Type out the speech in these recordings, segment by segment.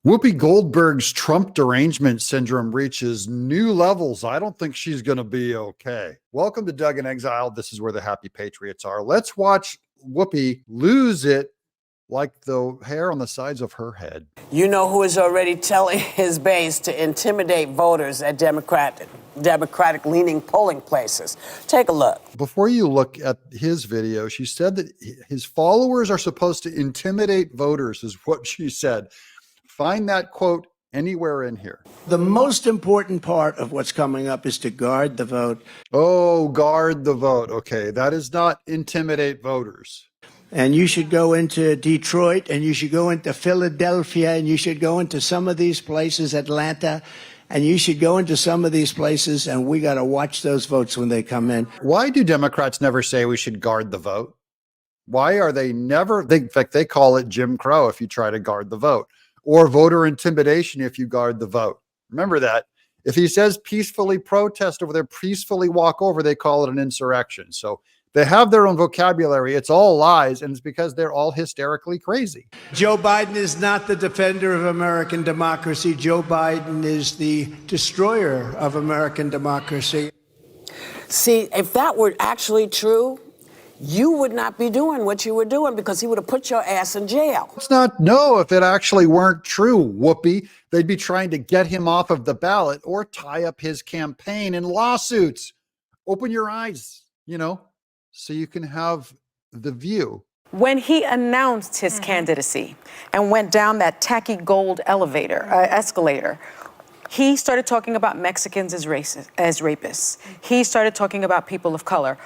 Whoopi Goldberg's Trump derangement syndrome reaches new levels. I don't think she's going to be okay. Welcome to Doug in Exile. This is where the happy patriots are. Let's watch Whoopi lose it like the hair on the sides of her head. You know who is already telling his base to intimidate voters at Democratic-leaning polling places. Take a look. Before you look at his video, she said that his followers are supposed to intimidate voters, is what she said. Find that quote anywhere in here. The most important part of what's coming up is to guard the vote. Oh, guard the vote. Okay, that is not intimidate voters. And you should go into Detroit, and you should go into Philadelphia, and you should go into some of these places, Atlanta, and you should go into some of these places, and we got to watch those votes when they come in. Why do Democrats never say we should guard the vote? Why are they never, in fact, they call it Jim Crow if you try to guard the vote, or voter intimidation if you guard the vote. Remember that. If he says peacefully protest over there, peacefully walk over, they call it an insurrection. So they have their own vocabulary. It's all lies, and it's because they're all hysterically crazy. Joe Biden is not the defender of American democracy. Joe Biden is the destroyer of American democracy. See, if that were actually true, you would not be doing what you were doing because he would have put your ass in jail. Let's not know if it actually weren't true, Whoopi. They'd be trying to get him off of the ballot or tie up his campaign in lawsuits. Open your eyes, so you can have the view. When he announced his candidacy and went down that tacky gold escalator, he started talking about Mexicans as rapists. He started talking about people of color.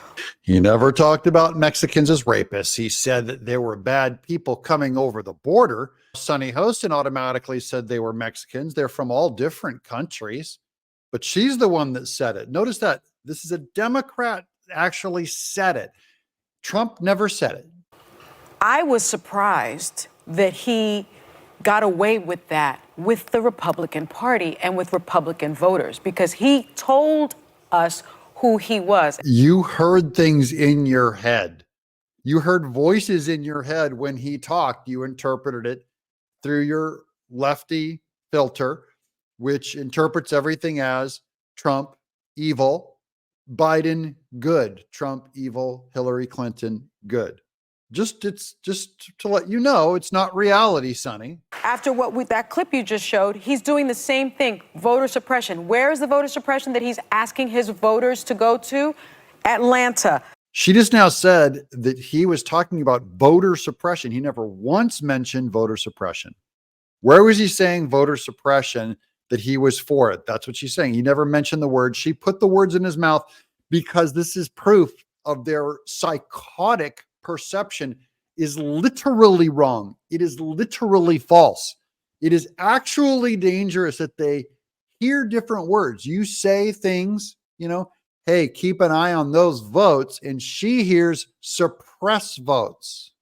He never talked about Mexicans as rapists. He said that there were bad people coming over the border. Sunny Hostin automatically said they were Mexicans. They're from all different countries, but she's the one that said it. Notice that this is a Democrat actually said it. Trump never said it. I was surprised that he got away with that with the Republican Party and with Republican voters, because he told us who he was. You heard things in your head. You heard voices in your head when he talked. You interpreted it through your lefty filter, which interprets everything as Trump, evil, Biden, good, Trump, evil, Hillary Clinton, good. It's just to let you know, it's not reality, Sonny. After that clip you just showed, he's doing the same thing, voter suppression. Where is the voter suppression that he's asking his voters to go to? Atlanta. She just now said that he was talking about voter suppression. He never once mentioned voter suppression. Where was he saying voter suppression that he was for it? That's what she's saying. He never mentioned the word. She put the words in his mouth because this is proof of their psychotic perception is literally wrong. It is literally false. It is actually dangerous that they hear different words. You say things, hey, keep an eye on those votes, and she hears suppress votes.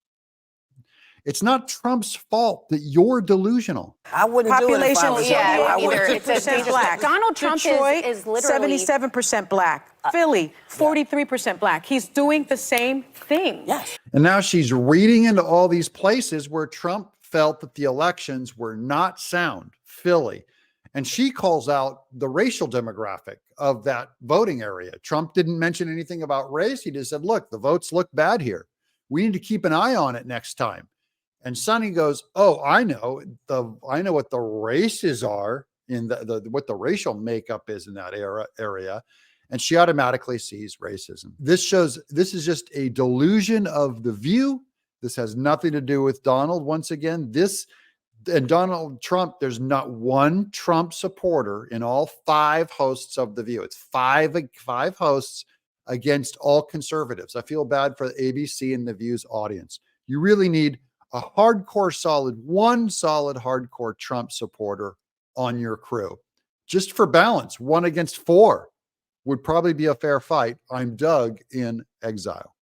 It's not Trump's fault that you're delusional. I wouldn't do it if I was Either. you. It's 50% black. Donald Trump Detroit, is literally 77% black. Philly, 43% black. He's doing the same thing. Yes. And now she's reading into all these places where Trump felt that the elections were not sound. Philly. And she calls out the racial demographic of that voting area. Trump didn't mention anything about race. He just said, look, the votes look bad here. We need to keep an eye on it next time. And Sonny goes, oh, I know what the races are in what the racial makeup is in that area. And she automatically sees racism. This is just a delusion of the view. This has nothing to do with Donald. Once again, and Donald Trump, there's not one Trump supporter in all 5 hosts of The View. It's five hosts against all conservatives. I feel bad for the ABC and The View's audience. You really need one solid hardcore Trump supporter on your crew. Just for balance, 1 against 4 would probably be a fair fight. I'm Doug in Exile.